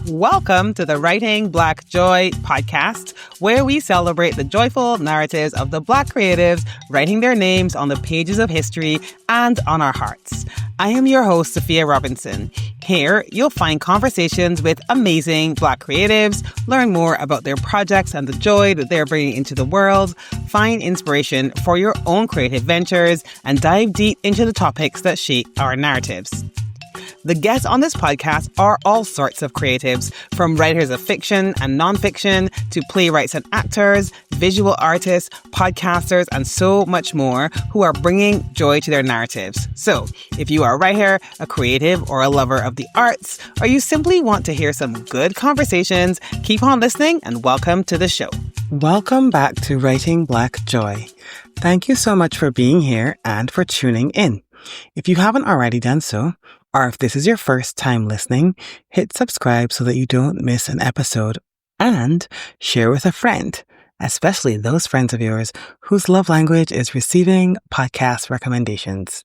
Welcome to the Writing Black Joy podcast, where we celebrate the joyful narratives of the Black creatives writing their names on the pages of history and on our hearts. I am your host, Sophia Robinson. Here, you'll find conversations with amazing Black creatives, learn more about their projects and the joy that they're bringing into the world, find inspiration for your own creative ventures, and dive deep into the topics that shape our narratives. The guests on this podcast are all sorts of creatives, from writers of fiction and nonfiction to playwrights and actors, visual artists, podcasters, and so much more who are bringing joy to their narratives. So, if you are a writer, a creative, or a lover of the arts, or you simply want to hear some good conversations, keep on listening and welcome to the show. Welcome back to Writing Black Joy. Thank you so much for being here and for tuning in. If you haven't already done so, or if this is your first time listening, hit subscribe so that you don't miss an episode, and share with a friend, especially those friends of yours whose love language is receiving podcast recommendations.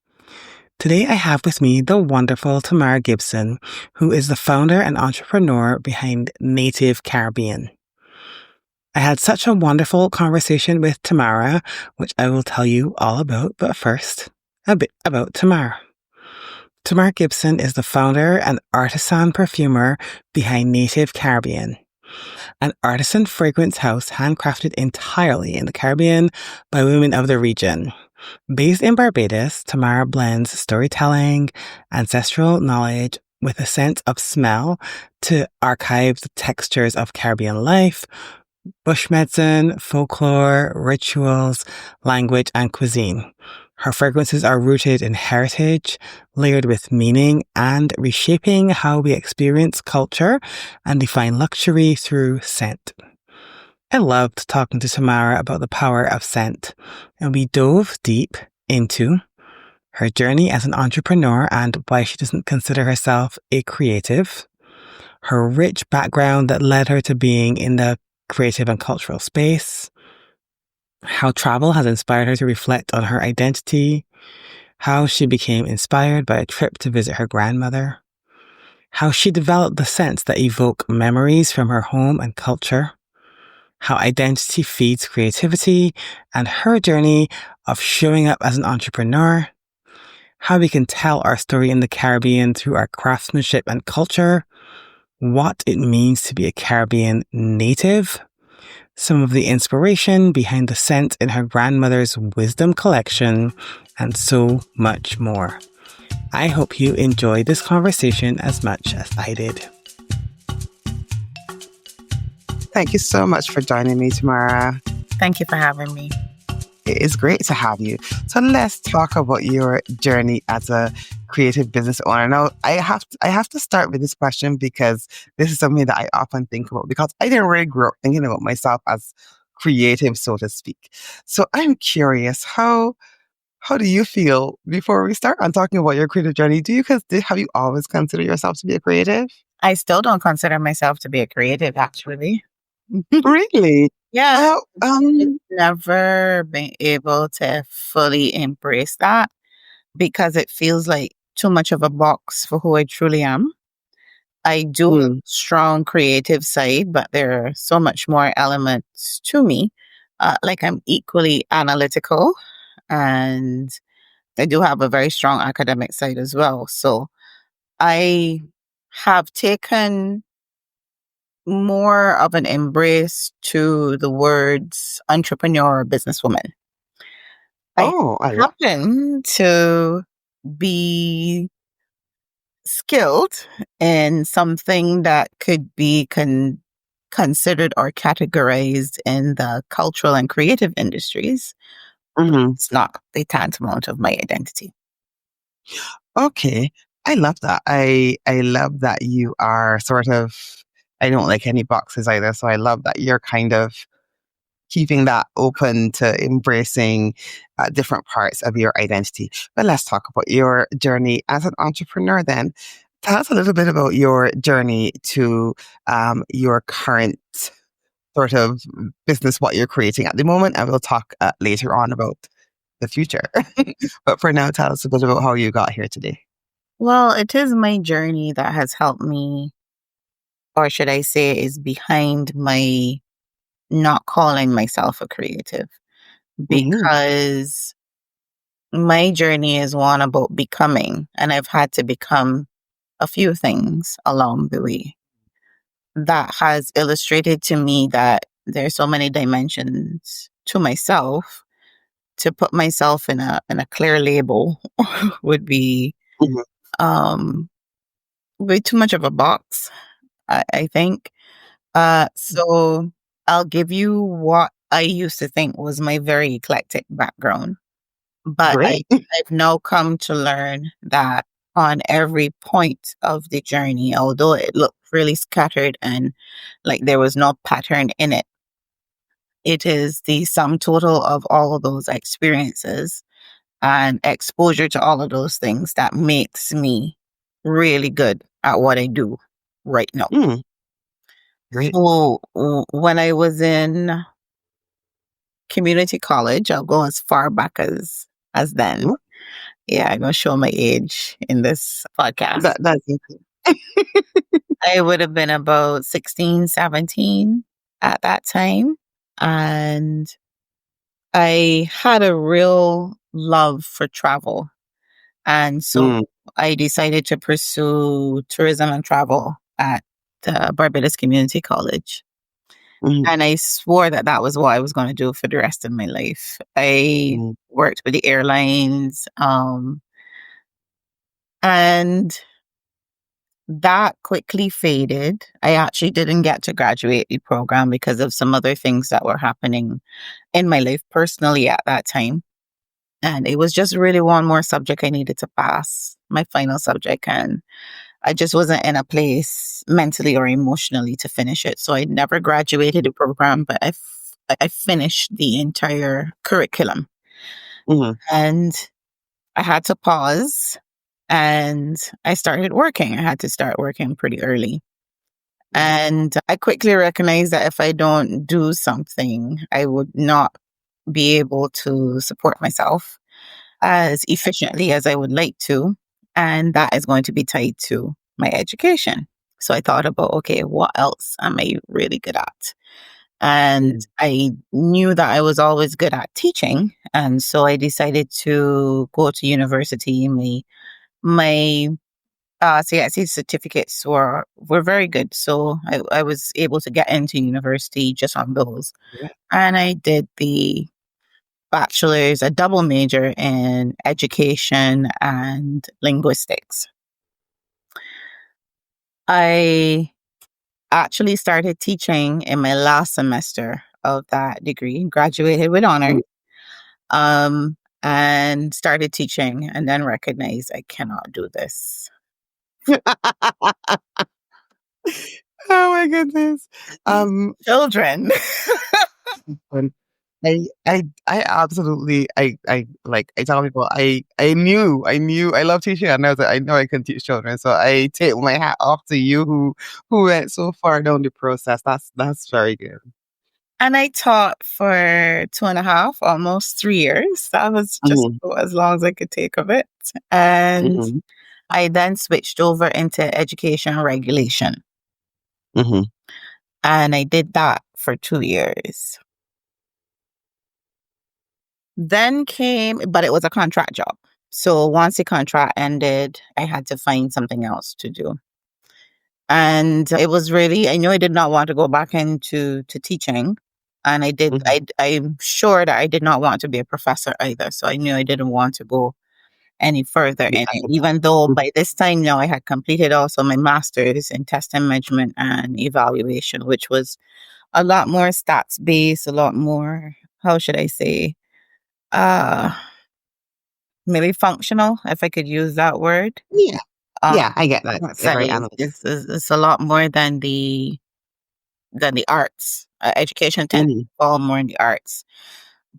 Today I have with me the wonderful Tamara Gibson, who is the founder and entrepreneur behind Native Caribbean. I had such a wonderful conversation with Tamara, which I will tell you all about, but first, a bit about Tamara. Tamara Gibson is the founder and artisan perfumer behind Native Caribbean, an artisan fragrance house handcrafted entirely in the Caribbean by women of the region. Based in Barbados, Tamara blends storytelling, ancestral knowledge with a sense of smell to archive the textures of Caribbean life, bush medicine, folklore, rituals, language, and cuisine. Her fragrances are rooted in heritage, layered with meaning, and reshaping how we experience culture and define luxury through scent. I loved talking to Tamara about the power of scent, and we dove deep into her journey as an entrepreneur and why she doesn't consider herself a creative, her rich background that led her to being in the creative and cultural space, how travel has inspired her to reflect on her identity, how she became inspired by a trip to visit her grandmother, how she developed the scents that evoke memories from her home and culture, how identity feeds creativity, and her journey of showing up as an entrepreneur, how we can tell our story in the Caribbean through our craftsmanship and culture, what it means to be a Caribbean native, some of the inspiration behind the scent in her grandmother's wisdom collection, and so much more. I hope you enjoyed this conversation as much as I did. Thank you so much for joining me, Tamara. Thank you for having me. It is great to have you. So let's talk about your journey as a creative business owner. Now, I have to start with this question because this is something that I often think about, because I didn't really grow up thinking about myself as creative, so to speak. So I'm curious, how do you feel before we start on talking about your creative journey? Have you always considered yourself to be a creative? I still don't consider myself to be a creative, actually. Really? Yeah. I've never been able to fully embrace that because it feels like too much of a box for who I truly am. I do have a strong creative side, but there are so much more elements to me. Like I'm equally analytical, and I do have a very strong academic side as well. So I have taken more of an embrace to the words entrepreneur or businesswoman. I happen to be skilled in something that could be considered or categorized in the cultural and creative industries. It's not the tantamount of my identity. Okay. I love that. I love that you are sort of, I don't like any boxes either. So I love that you're kind of keeping that open to embracing different parts of your identity. But let's talk about your journey as an entrepreneur then. Tell us a little bit about your journey to your current sort of business, what you're creating at the moment, and we'll talk later on about the future. But for now, tell us a bit about how you got here today. Well, it is my journey that has helped me or should I say, is behind my not calling myself a creative, Mm-hmm. because my journey is one about becoming, and I've had to become a few things along the way that has illustrated to me that there's so many dimensions to myself. To put myself in a clear label would be Mm-hmm. um way too much of a box, I think. So I'll give you what I used to think was my very eclectic background. But Great. I've now come to learn that on every point of the journey, although it looked really scattered and like there was no pattern in it, it is the sum total of all of those experiences and exposure to all of those things that makes me really good at what I do right now. Mm, great. So when I was in community college, I'll go as far back as then. Mm, Yeah, I'm gonna show my age in this podcast. that's I would have been about 16, 17 at that time. And I had a real love for travel. And so mm, I decided to pursue tourism and travel at Barbados Community College. mm, And I swore that that was what I was going to do for the rest of my life. I mm, worked with the airlines, and that quickly faded. I actually didn't get to graduate the program because of some other things that were happening in my life personally at that time. And it was just really one more subject I needed to pass, my final subject. And I just wasn't in a place mentally or emotionally to finish it. So I never graduated the program, but I finished the entire curriculum. mm, And I had to pause and I started working. I had to start working pretty early. And I quickly recognized that if I don't do something, I would not be able to support myself as efficiently as I would like to. And that is going to be tied to my education. So I thought about, okay, what else am I really good at? And mm, I knew that I was always good at teaching. And so I decided to go to university. My CSE certificates were very good. So I was able to get into university just on those. yeah. And I did the bachelor's, a double major in education and linguistics. I actually started teaching in my last semester of that degree, graduated with honor, Mm. and started teaching and then recognized I cannot do this. Oh my goodness. Um, Children. when I absolutely, I tell people, I love teaching. I know I can teach children. So I take my hat off to you who went so far down the process. That's very good. And I taught for 2.5, almost 3 years. That was just Mm-hmm, as long as I could take of it. And mm-hmm, I then switched over into education regulation. mm-hmm, And I did that for 2 years. Then came, but it was a contract job. So once the contract ended, I had to find something else to do. And it was really, I knew I did not want to go back into teaching. And mm-hmm. I'm sure that I did not want to be a professor either. So I knew I didn't want to go any further The in it, academic. even though by this time now I had completed also my master's in test and measurement and evaluation, which was a lot more stats based, a lot more, how should I say, uh, maybe functional, if I could use that word. Yeah, Um, yeah, I get that. let's They're say very analytical. it's a lot more than the arts. Education tends to Mm-hmm, fall more in the arts.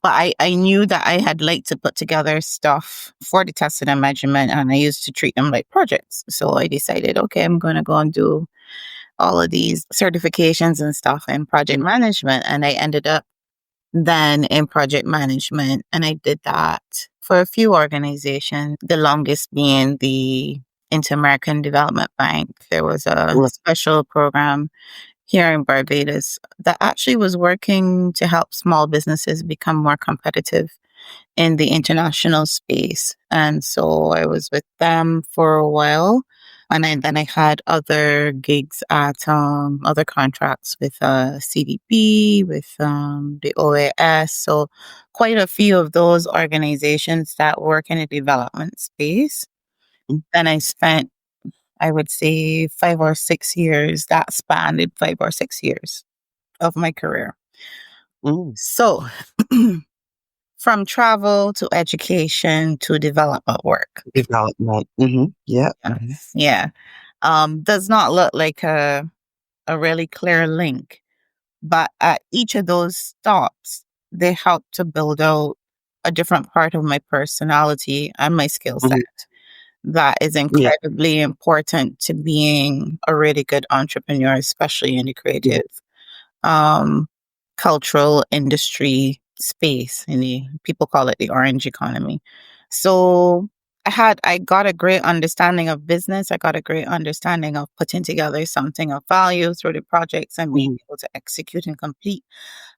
But I knew that I had liked to put together stuff for the testing and measurement, and I used to treat them like projects. So I decided, okay, I'm going to go and do all of these certifications and stuff in project management. And I ended up then in project management, and I did that for a few organizations, the longest being the Inter-American Development Bank. There was a Right. special program here in Barbados that actually was working to help small businesses become more competitive in the international space. And so I was with them for a while. And then I had other gigs at other contracts with CDP, with the OAS. So quite a few of those organizations that work in the development space. Then I spent, I would say, 5 or 6 years, that spanned 5 or 6 years of my career. Mm. So from travel to education to development work. Development. Yeah. Yes. Yeah. Does not look like a really clear link, but at each of those stops, they help to build out a different part of my personality and my skill set Mhm. that is Yeah. incredibly important to being a really good entrepreneur, especially in the Yeah. creative um, cultural industry space. In the people call it the orange economy. So I got a great understanding of business. I got a great understanding of putting together something of value through the projects and being Mhm. able to execute and complete.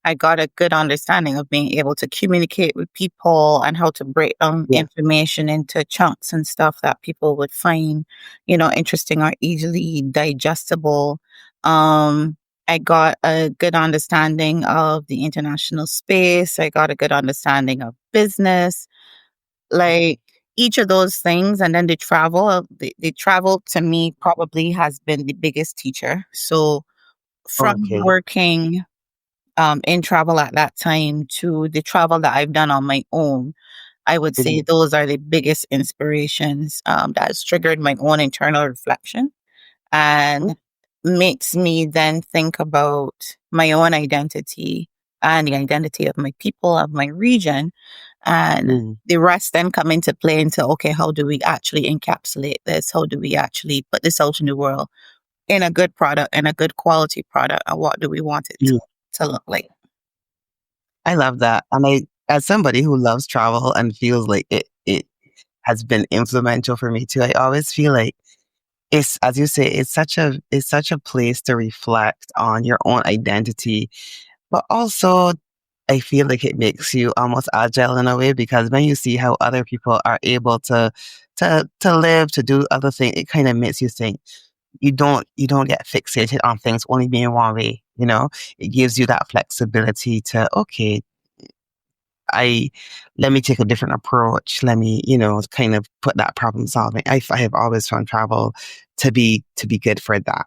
I got a good understanding of being able to communicate with people and how to break down Yeah. information into chunks and stuff that people would find, interesting or easily digestible. Um, I got a good understanding of the international space. I got a good understanding of business, like each of those things. And then the travel to me probably has been the biggest teacher. So from Okay. working in travel at that time to the travel that I've done on my own, I would say Mhm. those are the biggest inspirations that has triggered my own internal reflection Mm. and makes me then think about my own identity and the identity of my people, of my region. And Mm. the rest then come into play into, okay, how do we actually encapsulate this? How do we actually put this out in the world in a good product and a good quality product? And what do we want it Yeah. to look like? I love that. And as somebody who loves travel and feels like it has been influential for me too, I always feel like it's, as you say, it's such a place to reflect on your own identity, but also I feel like it makes you almost agile in a way because when you see how other people are able to live, to do other things, it kind of makes you think you don't get fixated on things only being one way, you know? It gives you that flexibility to, okay, I let me take a different approach. Let me, kind of put that problem solving. I have always found travel to be good for that.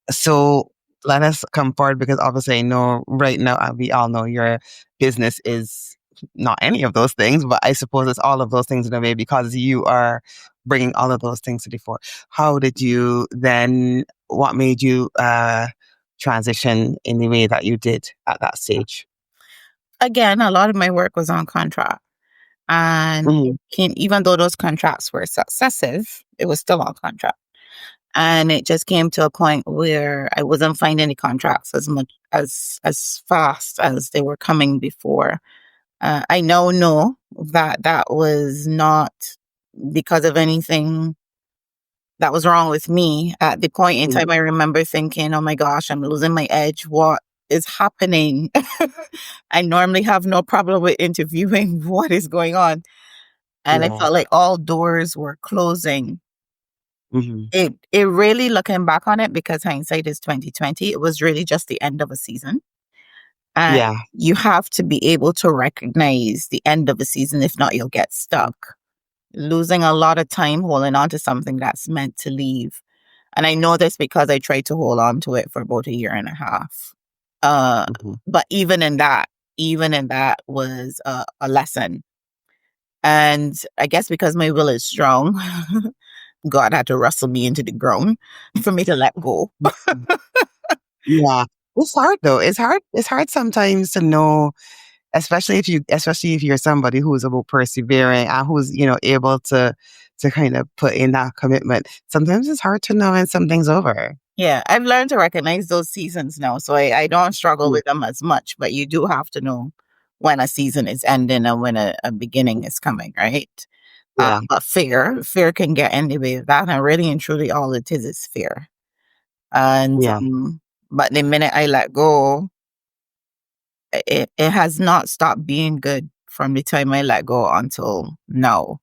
So let us come forward because obviously I know right now we all know your business is not any of those things, but I suppose it's all of those things in a way because you are bringing all of those things to the fore. How did you then? What made you transition in the way that you did at that stage? Again, a lot of my work was on contract. And Hmm. even though those contracts were successive, it was still on contract. And it just came to a point where I wasn't finding the contracts as much as fast as they were coming before. I now know that that was not because of anything that was wrong with me. At the point in time, I remember thinking, "Oh my gosh, I'm losing my edge. What is happening?" I normally have no problem with interviewing. What is going on? And I Yeah. felt like all doors were closing. Hmm. It really, looking back on it, because hindsight is 2020, it was really just the end of a season. And Yeah. you have to be able to recognize the end of a season. If not, you'll get stuck. Losing a lot of time holding on to something that's meant to leave. And I know this because I tried to hold on to it for about a year and a half. Uh, Hmm. but even in that was a lesson. And I guess because my will is strong, God had to wrestle me into the ground for me to let go. Yeah. It's hard though. It's hard. It's hard sometimes to know, especially if you're somebody who's about persevering and who's, able to kind of put in that commitment. Sometimes it's hard to know when something's over. Yeah, I've learned to recognize those seasons now. So I don't struggle Mm. with them as much, but you do have to know when a season is ending and when a beginning is coming, right? Yeah. But fear can get in the way of that. And really and truly, all it is fear. And, Yeah. but the minute I let go, it has not stopped being good from the time I let go until now.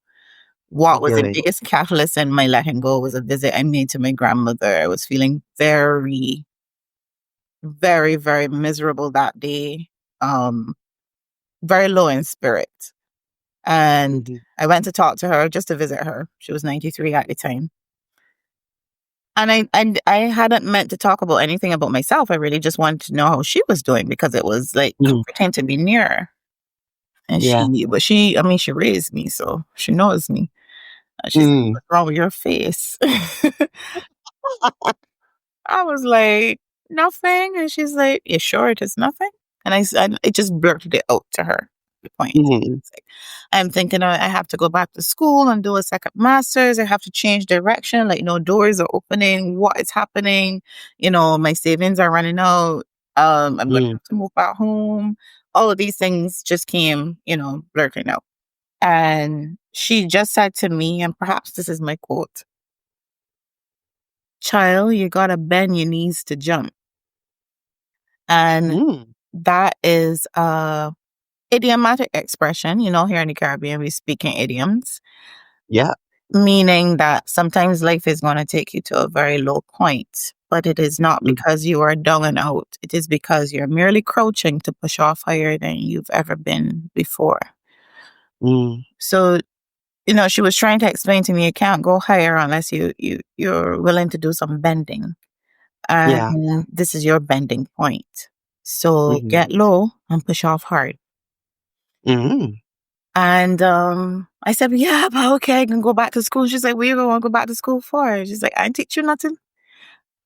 What was the Really. biggest catalyst in my letting go was a visit I made to my grandmother. I was feeling very, very, very miserable that day. Um, very low in spirit. And Mm-hmm. I went to talk to her just to visit her. She was 93 at the time. And I hadn't meant to talk about anything about myself. I really just wanted to know how she was doing because it was like Mm-hmm. comforting to be near her. And Yeah. I mean, she raised me, so she knows me. And she's like, Mm. "What's wrong with your face?" I was like, "Nothing." And she's like, "You sure it is nothing?" And I just blurted it out to her. The point. Mm-hmm. It's like, I'm thinking I have to go back to school and do a second master's. I have to change direction. Like, doors are opening. What is happening? My savings are running out. I'm going to Mm. have to move back home. All of these things just came, blurting out. And she just said to me, and perhaps this is my quote: "Child, you gotta bend your knees to jump." And Mm. that is a idiomatic expression. Here in the Caribbean, we speak in idioms, Yeah. meaning that sometimes life is going to take you to a very low point, but it is not Mm. because you are down and out. It is because you're merely crouching to push off higher than you've ever been before. Mm. So, she was trying to explain to me you can't go higher unless you're willing to do some bending. Yeah. And this is your bending point. So Mm-hmm. get low and push off hard. Mm-hmm. And I said, "Yeah, but okay, I can go back to school." She's like, "What you gonna go back to school for?" She's like, "I ain't teach you nothing."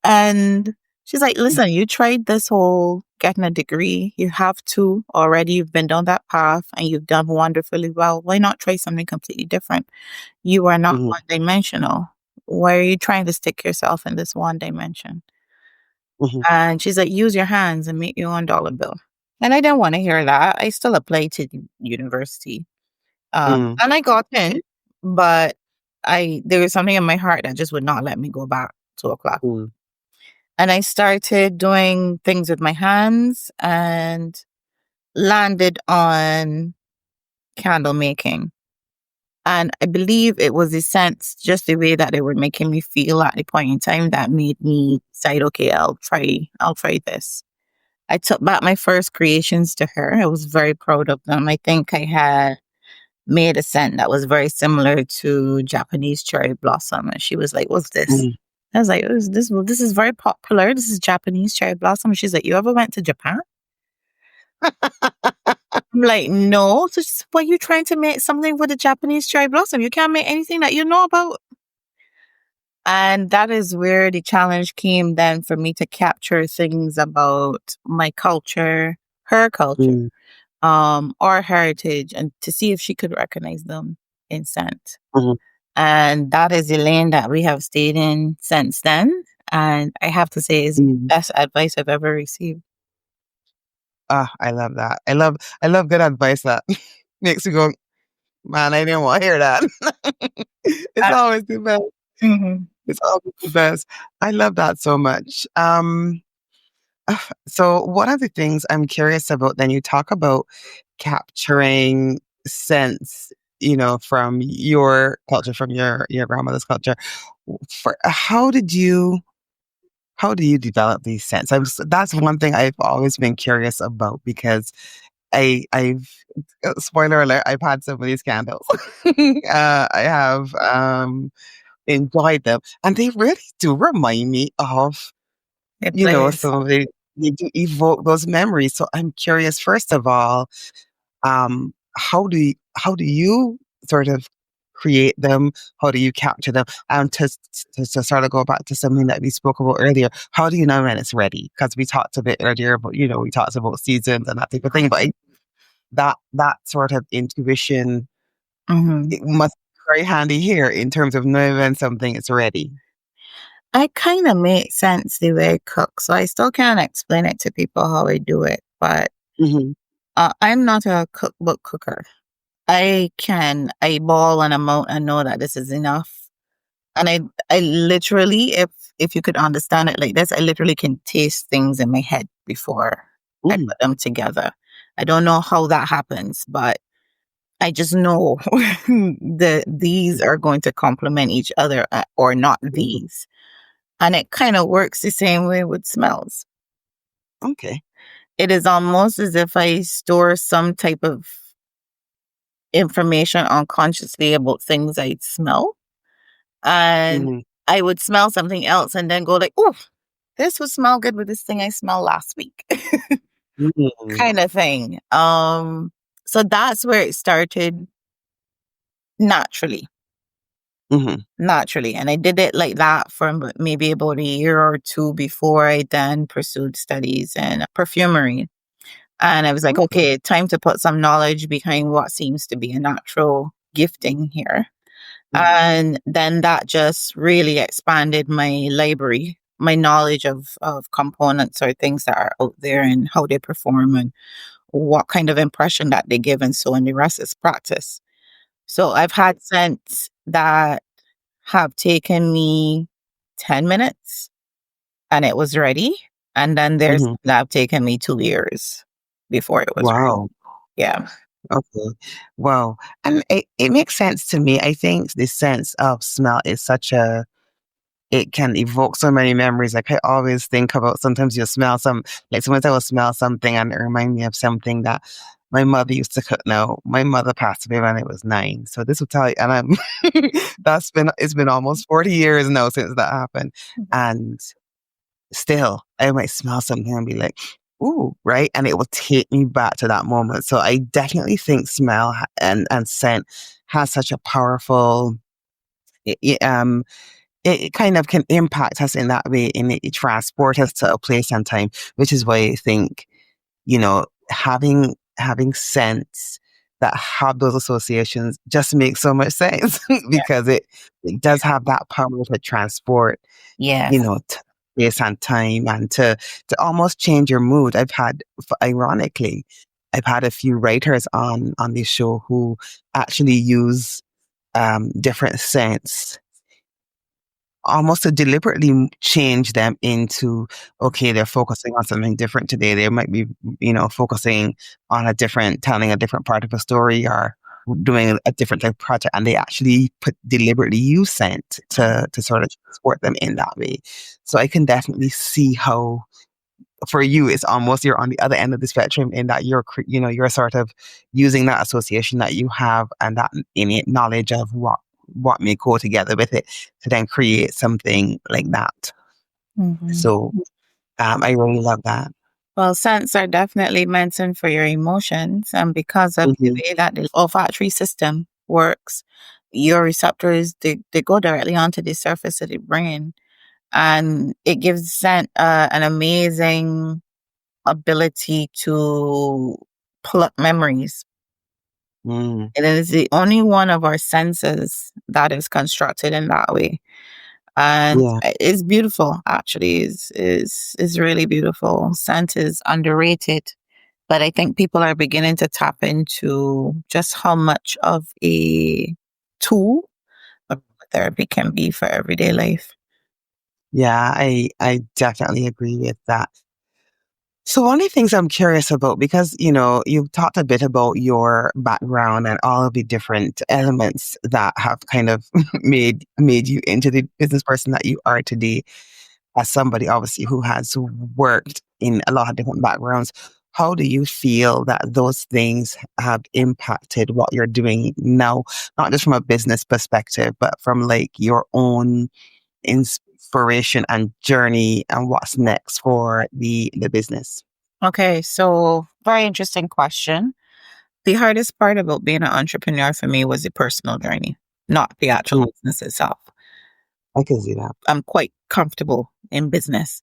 And she's like, "Listen, you tried this whole getting a degree. You have two already. You've been down that path and you've done wonderfully well. Why not try something completely different? You are not Mm-hmm. one dimensional. Why are you trying to stick yourself in this one dimension?" Mm-hmm. And she's like, "Use your hands and make your own dollar bill." And I didn't want to hear that. I still applied to university. Mm. And I got in, but there was something in my heart that just would not let me go back to a class. Mm. And I started doing things with my hands and landed on candle making. And I believe it was the sense, just the way that they were making me feel at the point in time, that made me decide, okay, I'll try this. I took back my first creations to her. I was very proud of them. I think I had made a scent that was very similar to Japanese cherry blossom. And she was like, "What's this?" Mm. I was like, "What's this? Well, this is very popular. This is Japanese cherry blossom." And she's like, "You ever went to Japan?" I'm like, "No." So she's, "Why you trying to make something with a Japanese cherry blossom? You can't make anything that you know about." And that is where the challenge came then for me to capture things about my culture, her culture, Mm. our heritage, and to see if she could recognize them in scent. Mhm. And that is the lane that we have stayed in since then. And I have to say, is the Mm. best advice I've ever received. Ah, I love that. I love good advice that makes you go, man, I didn't want to hear that. It's Uh, always the best. mhm. It's always the best. I love that so much. So one of the things I'm curious about, then you talk about capturing sense, from your culture, from your grandmother's culture. For how do you develop these scents? That's one thing I've always been curious about because I've spoiler alert, I've had some of these candles. I have enjoyed them, and they really do remind me of It plays. some of they do evoke those memories. So I'm curious, first of all, how do you sort of create them? How do you capture them? And to sort of go back to something that we spoke about earlier, how do you know when it's ready? Because we talked a bit earlier about, we talked about seasons and that type of thing, but that sort of intuition, Hmm. it must be very handy here in terms of knowing when something is ready. I kind of make sense the way I cook, so I still can't explain it to people how I do it. But Hmm. I'm not a cookbook cooker. I can eyeball an amount and know that this is enough. And I literally, if you could understand it like this, I literally can taste things in my head before I Mm, put them together. I don't know how that happens, but I just know that these are going to complement each other or not mm, these. And it kind of works the same way with smells. okay. It is almost as if I store some type of information unconsciously about things I smell. And Mm, I would smell something else and then go like, oh, this would smell good with this thing I smelled last week. mm, Kind of thing. So that's where it started naturally. mhm, Naturally. And I did it like that for maybe about a year or two before I then pursued studies in perfumery. And I was like, okay. okay, time to put some knowledge behind what seems to be a natural gifting here. Mhm, And then that just really expanded my library, my knowledge of components or things that are out there and how they perform and what kind of impression that they give. And so on, the rest is practice. So I've had scents that have taken me 10 minutes and it was ready. And then there's mhm. that have taken me 2 years before it was ready. Wow. Yeah. Okay. Wow. And it makes sense to me. I think the sense of smell is such a it can evoke so many memories. Like I always think about sometimes you smell like sometimes I will smell something and it remind me of something that my mother used to cook. Now, my mother passed away when I was 9. So this will tell you, and I'm, it's been almost 40 years now since that happened. And still, I might smell something and be like, ooh, right? And it will take me back to that moment. So I definitely think smell and scent has such a powerful, i- i- um, it kind of can impact us in that way and it transport us to a place and time, which is why I think, having scents that have those associations just makes so much sense Yeah. because it does have that power to transport, Yes. to space and time and to almost change your mood. Ironically, I've had a few writers on this show who actually use different scents almost to deliberately change them into, okay, they're focusing on something different today. They might be, focusing on telling a different part of a story or doing a different type of project. And they actually deliberately use scent to sort of support them in that way. So I can definitely see how for you, it's almost you're on the other end of the spectrum in that you're sort of using that association that you have and that innate knowledge of what may go together with it to then create something like that. Mhm. So I really love that. Well, scents are definitely mentioned for your emotions, and because of the Hmm. way that the olfactory system works, your receptors they go directly onto the surface of the brain, and it gives scent an amazing ability to pluck memories. Mm, It is the only one of our senses that is constructed in that way. And yeah, it's beautiful, actually. Is really beautiful. Scent is underrated, but I think people are beginning to tap into just how much of a tool therapy can be for everyday life. yeah, I definitely agree with that. So one of the things I'm curious about, because, you've talked a bit about your background and all of the different elements that have kind of made you into the business person that you are today, as somebody obviously who has worked in a lot of different backgrounds. How do you feel that those things have impacted what you're doing now, not just from a business perspective, but from like your own inspiration and journey and what's next for the business? Okay, so very interesting question. The hardest part about being an entrepreneur for me was the personal journey, not the actual Mm, business itself. I can see that. I'm quite comfortable in business,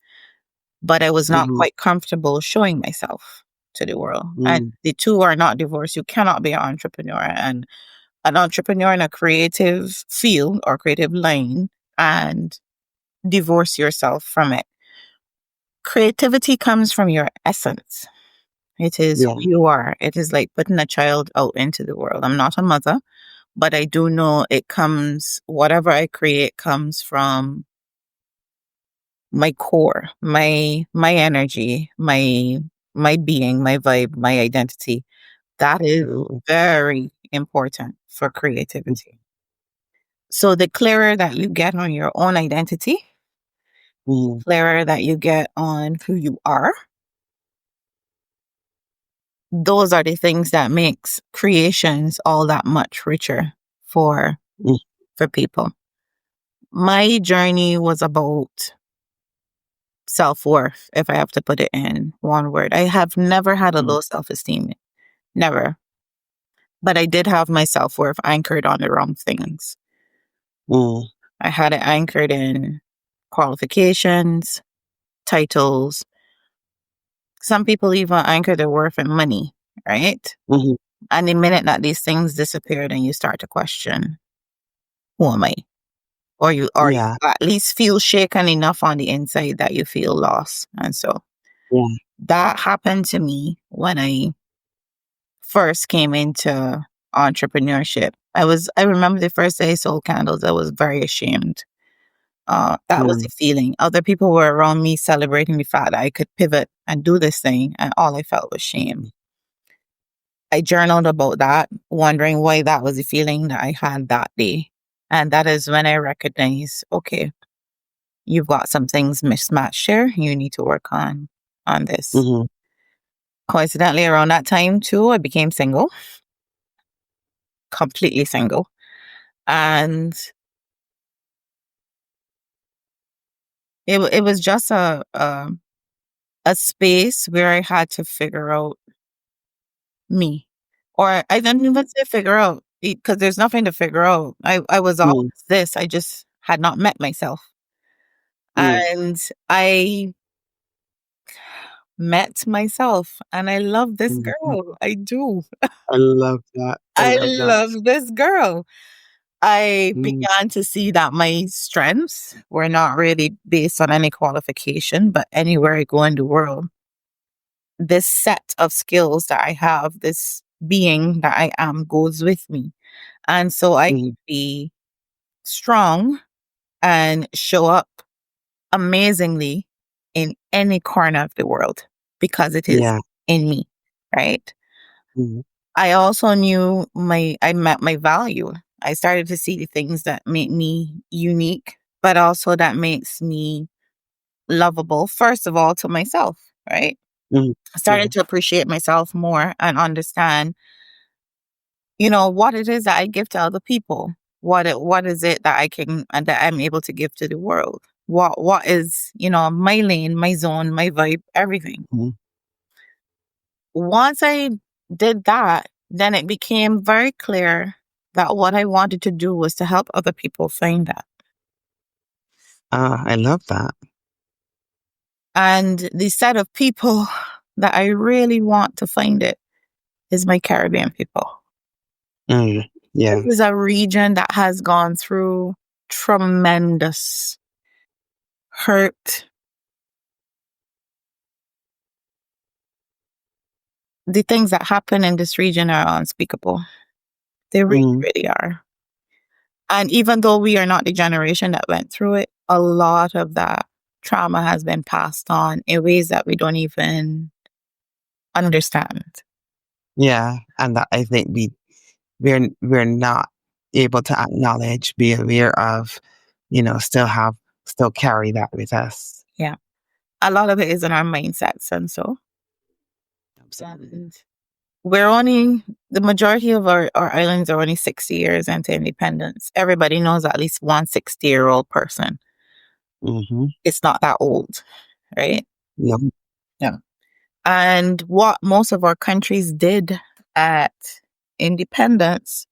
but I was not Hmm. quite comfortable showing myself to the world. And Mm, the two are not divorced. You cannot be an entrepreneur and an entrepreneur in a creative field or creative lane and divorce yourself from it. Creativity comes from your essence. It is Yeah. who you are. It is like putting a child out into the world. I'm not a mother, but I do know it comes, whatever I create comes from my core, my energy, my being, my vibe, my identity. That is Absolutely. very important for creativity. So the clearer that you get on your own identity, Mm-hmm. clearer that you get on who you are, those are the things that makes creations all that much richer for for people. My journey was about self-worth, if I have to put it in one word. I have never had a Mm-hmm. low self-esteem. Never. But I did have my self-worth anchored on the wrong things. Mm-hmm. I had it anchored in qualifications, titles. Some people even anchor their worth in money, right? Mm-hmm. And the minute that these things disappear, then you start to question, who am I? Or you Yeah. at least feel shaken enough on the inside that you feel lost. And so Yeah. that happened to me when I first came into entrepreneurship. I remember the first day I sold candles, I was very ashamed. That was Mm-hmm. the feeling. Other people were around me celebrating the fact that I could pivot and do this thing, and all I felt was shame. I journaled about that, wondering why that was the feeling that I had that day. And that is when I recognized, okay, you've got some things mismatched here. You need to work on this. Mm-hmm. Coincidentally, around that time too, I became single, completely single. And it was just a space where I had to figure out me. Or I didn't even say figure out because there's nothing to figure out. I was always Mm-hmm. this. I just had not met myself. Mm-hmm. And I met myself and I love this Mm-hmm. girl. I do. I love that. I I love that. love this girl. I Mm-hmm. began to see that my strengths were not really based on any qualification, but anywhere I go in the world, this set of skills that I have, this being that I am goes with me. And so I Mm-hmm. can be strong and show up amazingly in any corner of the world because it is Yeah. in me, right? Mm-hmm. I also knew I met my value. I started to see the things that make me unique, but also that makes me lovable, first of all, to myself, right? Mm-hmm. I Yeah. started to appreciate myself more and understand, what it is that I give to other people. What is it that I can and that I'm able to give to the world? What is, my lane, my zone, my vibe, everything. Mm-hmm. Once I did that, then it became very clear that what I wanted to do was to help other people find that. I love that. And the set of people that I really want to find it is my Caribbean people. Mm. Yeah. This is a region that has gone through tremendous hurt. The things that happen in this region are unspeakable. They really, Mm. really are. And even though we are not the generation that went through it, a lot of that trauma has been passed on in ways that we don't even understand. Yeah. And that I think we're not able to acknowledge, be aware of, still carry that with us. Yeah. A lot of it is in our mindsets. And so, Absolutely. and the majority of our islands are only 60 years into independence. Everybody knows at least one 60-year-old person. Mm-hmm. It's not that old, right? Yep. Yeah. And what most of our countries did at independence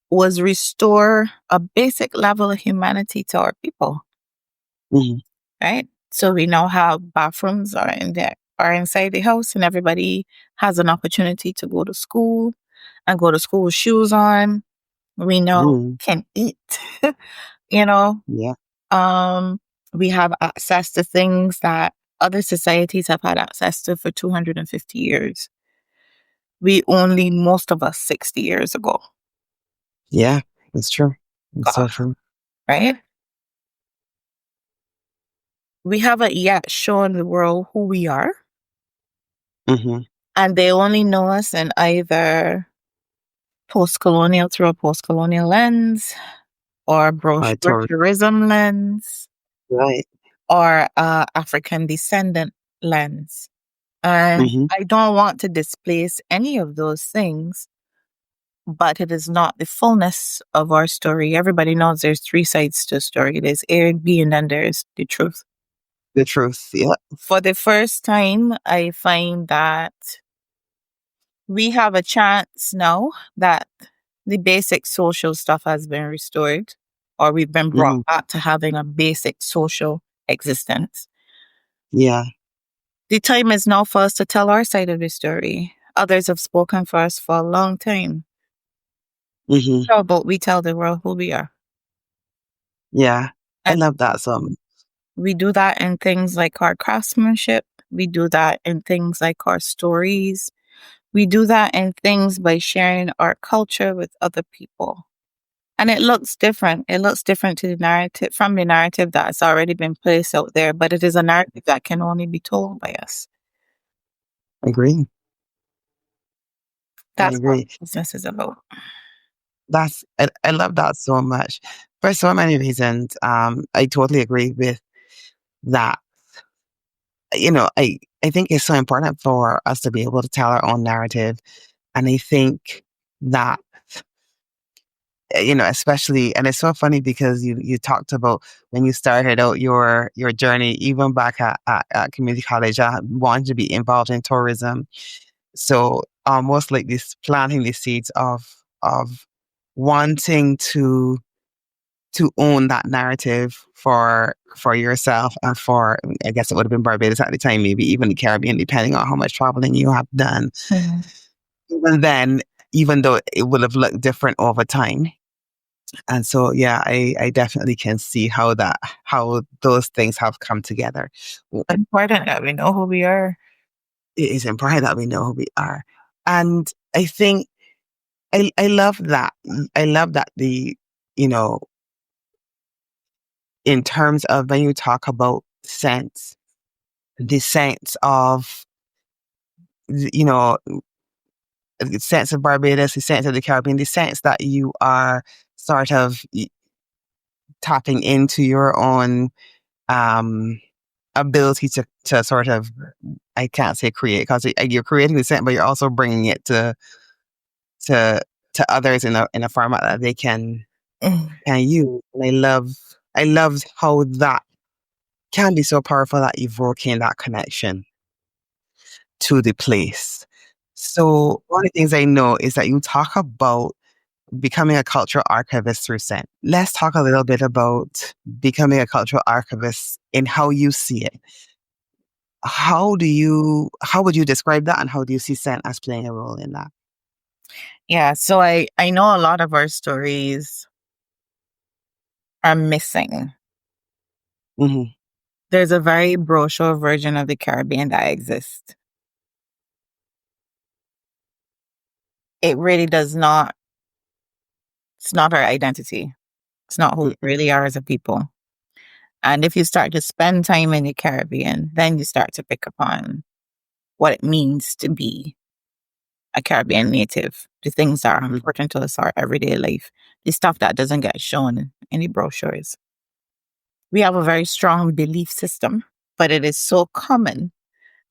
was restore a basic level of humanity to our people, Mm-hmm. right? So we now have bathrooms are inside the house, and everybody has an opportunity to go to school and go to school with shoes on. We now Mm-hmm. can eat, you know. Yeah. Um, we have access to things that other societies have had access to for 250 years. most of us 60 years ago. Yeah, it's true. It's so God, true. right? We haven't yet shown the world who we are, Mm-hmm. and they only know us in either post-colonial through a post-colonial lens or I brochure totally tourism lens right. or African descendant lens. And Mm-hmm. I don't want to displace any of those things, but it is not the fullness of our story. Everybody knows there's three sides to a story. There's A, B, and then there's the truth. The truth. Yeah. For the first time, I find that we have a chance now that the basic social stuff has been restored, or we've been brought Mm-hmm. back to having a basic social existence. Yeah. The time is now for us to tell our side of the story. Others have spoken for us for a long time. Mm-hmm. How about we tell the world who we are? Yeah. I And love that so much. we do that in things like our craftsmanship. We do that in things like our stories. We do that in things by sharing our culture with other people. And it looks different. It looks different to the narrative from the narrative that's already been placed out there, but it is a narrative that can only be told by us. I agree. I That's what agree. business is about. I love that so much for so many reasons. I totally agree with that. I think it's so important for us to be able to tell our own narrative. And I think that, especially, and it's so funny because you talked about when you started out your journey, even back at community college, I wanted to be involved in tourism. So almost like this planting the seeds of wanting to own that narrative for yourself and for, I guess it would have been Barbados at the time, maybe even the Caribbean, depending on how much traveling you have done. Mhm. Even then, even though it would have looked different over time. And so, yeah, I definitely can see how those things have come together. It's important that we know who we are. It is important that we know who we are. And I think I love that. I love that you know, in terms of when you talk about sense, the sense of, you know, the sense of Barbados, the sense of the Caribbean, the sense that you are sort of tapping into your own ability to sort of, I can't say create because you're creating the scent, but you're also bringing it to to others in a format that they can use. And I love how that can be so powerful at evoking that connection to the place. So one of the things I know is that you talk about becoming a cultural archivist through scent. Let's talk a little bit about becoming a cultural archivist and how you see it. How would you describe that and how do you see scent as playing a role in that? Yeah, so I know a lot of our stories are missing. Hmm. There's a very brochure version of the Caribbean that exists. It really does not, it's not our identity. It's not who we really are as a people. And if you start to spend time in the Caribbean, then you start to pick up on what it means to be a Caribbean native, the things that are important to us, our everyday life, the stuff that doesn't get shown in the brochures. We have a very strong belief system, but it is so common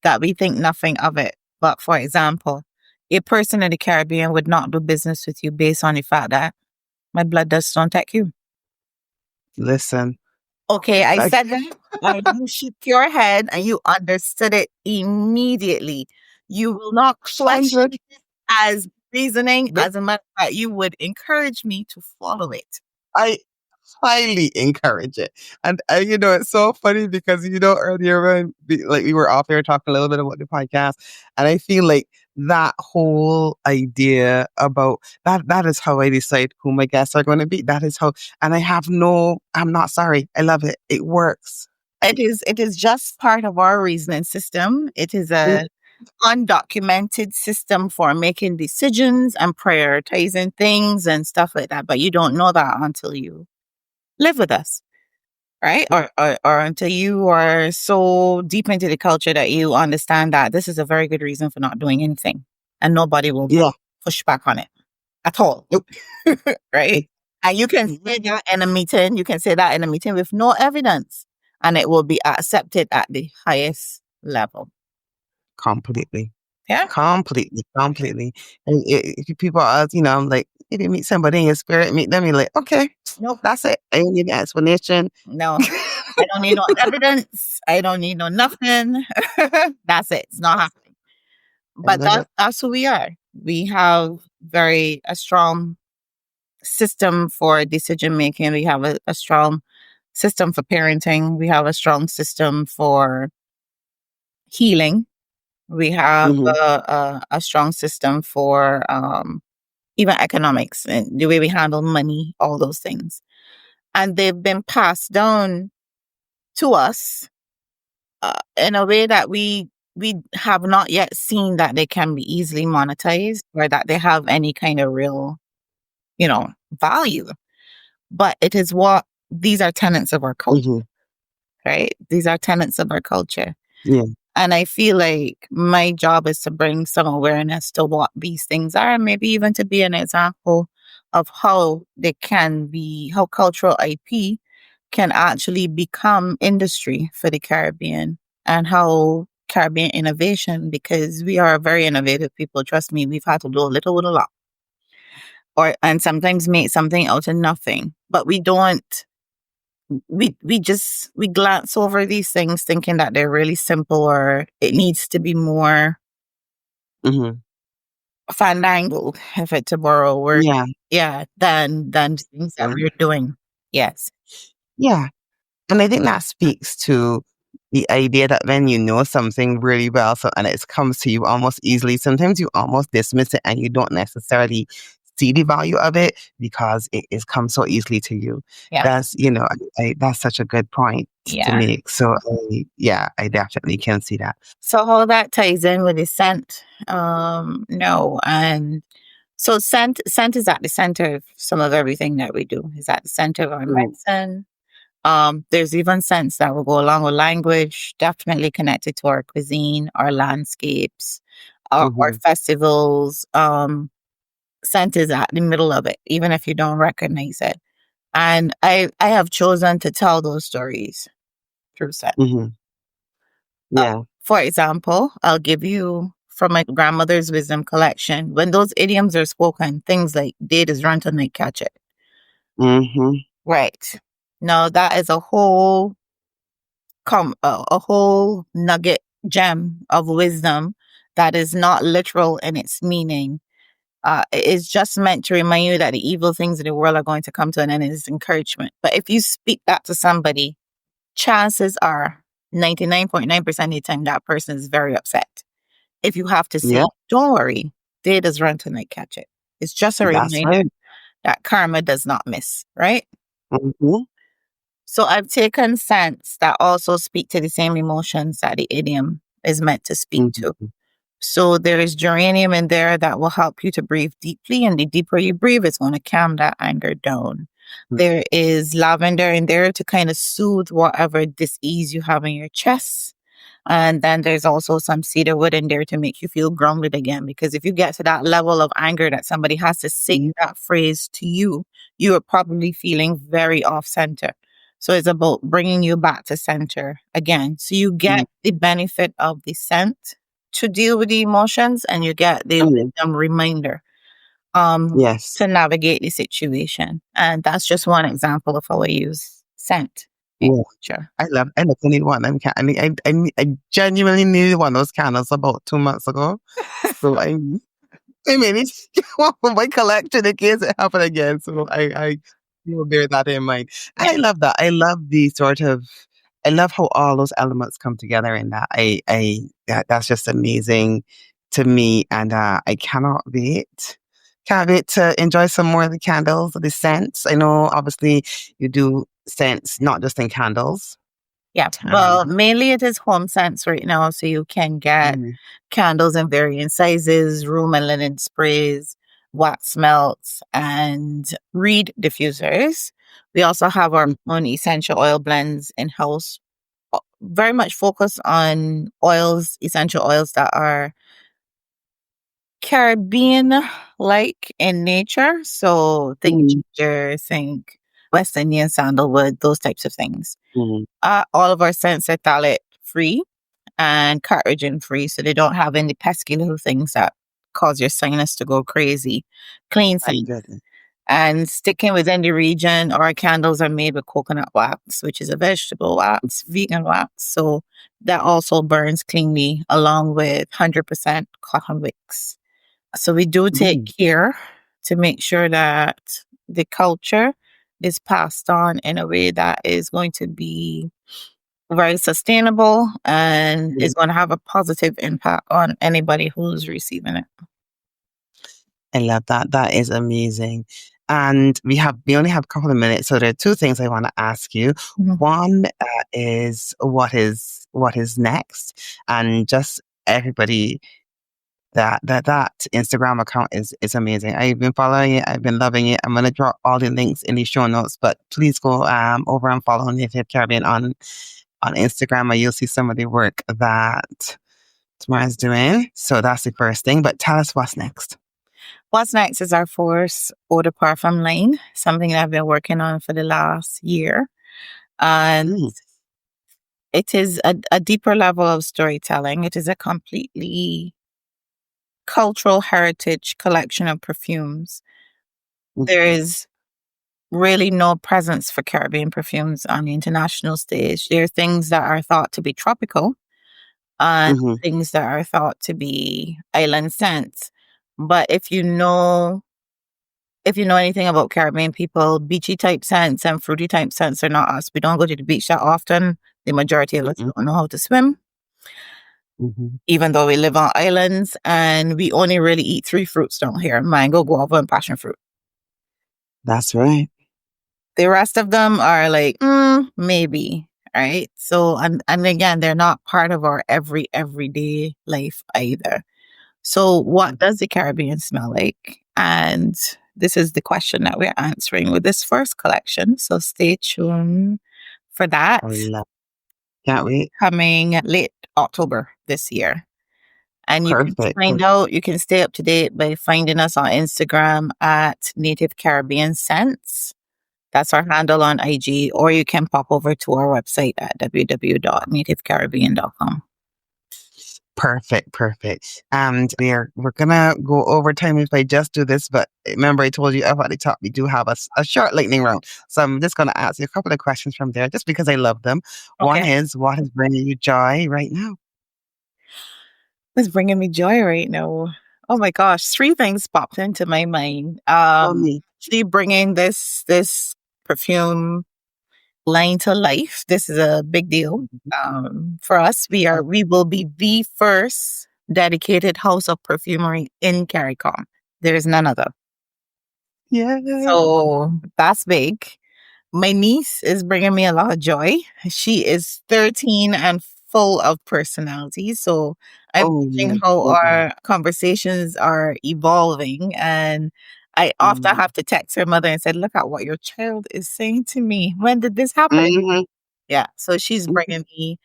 that we think nothing of it. But for example, a person in the Caribbean would not do business with you based on the fact that my blood does not take you. Listen, Okay, I like said that, and you shook your head and you understood it immediately. You will not question 100. it as reasoning. No, As a matter of fact, you would encourage me to follow it. I highly encourage it. And it's so funny because earlier when we were off there talking a little bit about the podcast, and I feel like that whole idea about that is how I decide who my guests are going to be. That is how, and I'm not sorry. I love it. It works. It is just part of our reasoning system. It is Mm. undocumented system for making decisions and prioritizing things and stuff like that. But you don't know that until you live with us, right? Or until you are so deep into the culture that you understand that this is a very good reason for not doing anything, and nobody will Yeah. push back on it at all. Nope. Right? And you can say that in a meeting. You can say that in a meeting with no evidence, and it will be accepted at the highest level. Completely. Yeah. Completely. And people are, I'm like, if you meet somebody in your spirit, meet them, you're like, okay, Nope. that's it. I don't need an explanation. No. I don't need no evidence. I don't need no nothing. That's it. It's not happening. But that's who we are. We have a strong system for decision making. We have a strong system for parenting. We have a strong system for healing. We have a strong system for even economics and the way we handle money, all those things. And they've been passed down to us in a way that we have not yet seen that they can be easily monetized or that they have any kind of real, value. But it is these are tenets of our culture, right? These are tenets of our culture. Yeah. And I feel like my job is to bring some awareness to what these things are, and maybe even to be an example of how how cultural IP can actually become industry for the Caribbean, and how Caribbean innovation, because we are very innovative people. Trust me, we've had to do a little with a lot. And sometimes make something out of nothing. But we don't, we glance over these things thinking that they're really simple or it needs to be more fandangled, if it's to borrow a word. Yeah, than things that we're doing. Yes. Yeah. And I think that speaks to the idea that when you know something really well, and it comes to you almost easily, sometimes you almost dismiss it and you don't necessarily see the value of it because it comes so easily to you. Yeah. That's, that's such a good point to make. So I definitely can see that. So how that ties in with the scent, no. And so scent is at the center of some of everything that we do. It's at the center of our medicine. There's even scents that will go along with language, definitely connected to our cuisine, our landscapes, our festivals. Scent is at the middle of it, even if you don't recognize it. And I have chosen to tell those stories through scent. Yeah. For example, I'll give you from my grandmother's wisdom collection. When those idioms are spoken, things like "date is run till night catch it." Right. Now that is a whole nugget gem of wisdom that is not literal in its meaning. It is just meant to remind you that the evil things in the world are going to come to an end, and it's encouragement. But if you speak that to somebody, chances are 99.9% of the time that person is very upset. If you have to say, don't worry, day does run till night catch it. It's just a reminder that karma does not miss, right? So I've taken scents that also speak to the same emotions that the idiom is meant to speak to. So there is geranium in there that will help you to breathe deeply, and the deeper you breathe, it's going to calm that anger down. There is lavender in there to kind of soothe whatever dis-ease you have in your chest. And then there's also some cedar wood in there to make you feel grounded again. Because if you get to that level of anger that somebody has to say that phrase to you, you are probably feeling very off center. So it's about bringing you back to center again. So you get the benefit of the scent to deal with the emotions, and you get the reminder to navigate the situation. And that's just one example of how I use scent. Sure. I need one of them. I genuinely needed one of those candles about 2 months ago. So I mean, it's one for my collection in case it happen again. So I will bear that in mind. I love that. I love I love how all those elements come together in that. That's just amazing to me, and I cannot wait. Can't wait to enjoy some more of the candles, the scents. I know, obviously, you do scents not just in candles. Yeah. Well, mainly it is home scents right now. So you can get candles in varying sizes, room and linen sprays, wax melts, and reed diffusers. We also have our own essential oil blends in house, very much focused on oils, essential oils that are Caribbean like in nature. So think ginger, think West Indian sandalwood, those types of things. All of our scents are phthalate free and carcinogen free, so they don't have any pesky little things that cause your sinus to go crazy. Clean scent. And sticking within the region, our candles are made with coconut wax, which is a vegetable wax, vegan wax. So that also burns cleanly along with 100% cotton wicks. So we do take care to make sure that the culture is passed on in a way that is going to be very sustainable and is going to have a positive impact on anybody who's receiving it. I love that. That is amazing. And we only have a couple of minutes, so there are two things I want to ask you. One is what is next, and just everybody that Instagram account is amazing. I've been following it. I've been loving it. I'm gonna drop all the links in the show notes, but please go over and follow Native Caribbean on Instagram, and you'll see some of the work that Tamara's doing. So that's the first thing. But tell us what's next. What's next is our Force Eau de Parfum line, something that I've been working on for the last year. And it is a deeper level of storytelling. It is a completely cultural heritage collection of perfumes. There is really no presence for Caribbean perfumes on the international stage. There are things that are thought to be tropical and things that are thought to be island scents. But if you know anything about Caribbean people, beachy type scents and fruity type scents are not us. We don't go to the beach that often. The majority of us don't know how to swim, even though we live on islands, and we only really eat 3 fruits down here: mango, guava, and passion fruit. That's right. The rest of them are like, maybe, right? So, and again, they're not part of our everyday life either. So what does the Caribbean smell like? And this is the question that we're answering with this first collection. So stay tuned for that. Can't wait. Coming late October this year. And you can find out, you can stay up to date by finding us on Instagram at Native Caribbean Scents. That's our handle on IG, or you can pop over to our website at www.nativecaribbean.com. Perfect. And we're gonna go over time if I just do this, but remember I told you up at the top we do have a short lightning round. So I'm just gonna ask you a couple of questions from there just because I love them. Okay. One is, what is bringing you joy right now? What's bringing me joy right now? Oh my gosh, 3 things popped into my mind. Actually bringing this perfume line to life. This is a big deal for us. We will be the first dedicated house of perfumery in CARICOM. There is none other. Yeah. So that's big. My niece is bringing me a lot of joy. She is 13 and full of personality. So I'm watching how our conversations are evolving, and I often have to text her mother and say, look at what your child is saying to me. When did this happen? Yeah. So she's bringing me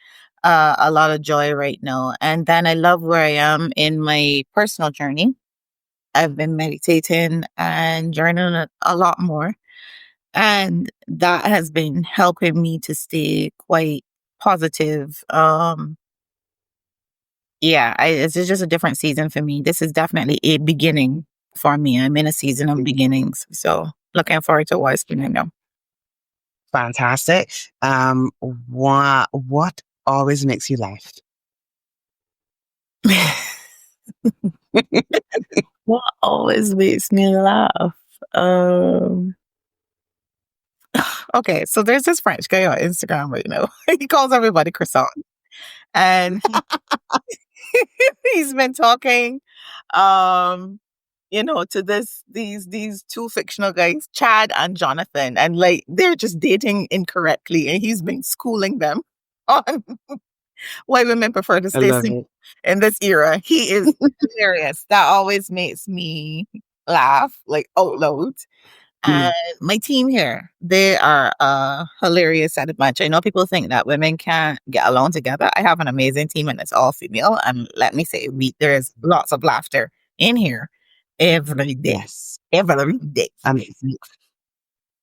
a lot of joy right now. And then I love where I am in my personal journey. I've been meditating and journaling a lot more. And that has been helping me to stay quite positive. It's just a different season for me. This is definitely a beginning for me. I'm in a season of beginnings. So looking forward to what's beginning now. Fantastic. What always makes you laugh? What always makes me laugh? Okay, so there's this French guy on Instagram right now. He calls everybody croissant. And he's been talking to these 2 fictional guys, Chad and Jonathan, and like they're just dating incorrectly, and he's been schooling them. on why women prefer to I stay love single it. in this era. He is hilarious. That always makes me laugh, like out loud. And Mm. my team here, they are a hilarious set of bunch. I know people think that women can't get along together. I have an amazing team and it's all female. And let me say, there is lots of laughter in here every day. Yes. Every day. Amazing.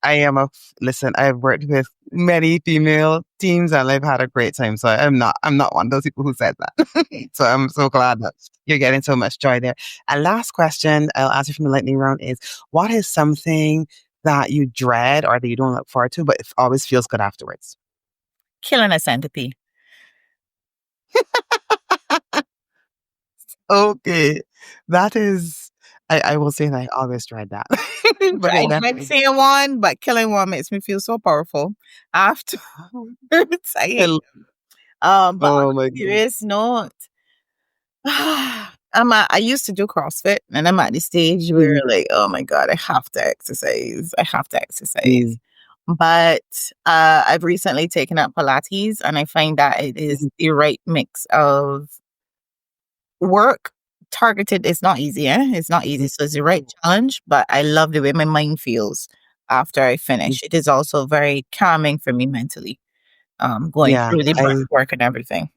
I am listen, I've worked with many female teams and I've had a great time. So I'm not one of those people who said that. So I'm so glad that you're getting so much joy there. And last question I'll ask you from the lightning round is, what is something that you dread or that you don't look forward to, but it always feels good afterwards? Killing a centipede. Okay. That is, I will say that I always dread that. But I it like definitely, seeing one, but killing one makes me feel so powerful afterwards. I hate I- but on oh a my God. serious note, I used to do CrossFit and I'm at the stage where like, oh my God, I have to exercise. I have to exercise. Mm. But I've recently taken up Pilates and I find that it is the right mix of work targeted. It's not easy, It's not easy. So it's the right challenge, but I love the way my mind feels after I finish. It is also very calming for me mentally, going Yeah, through the breath work and everything.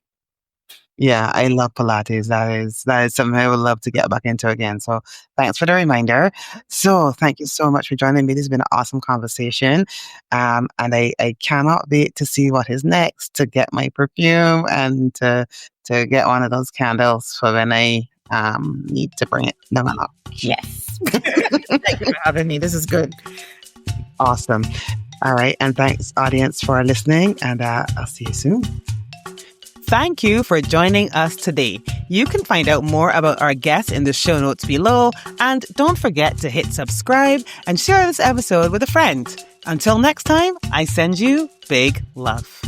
I love Pilates. That is something I would love to get back into again. So thanks for the reminder. So thank you so much for joining me. This has been an awesome conversation. And I cannot wait to see what is next, to get my perfume and to get one of those candles for when I need to bring it down a notch. Yes. Thank you for having me. This is good. Awesome. All right. And thanks, audience, for listening. And I'll see you soon. Thank you for joining us today. You can find out more about our guests in the show notes below. And don't forget to hit subscribe and share this episode with a friend. Until next time, I send you big love.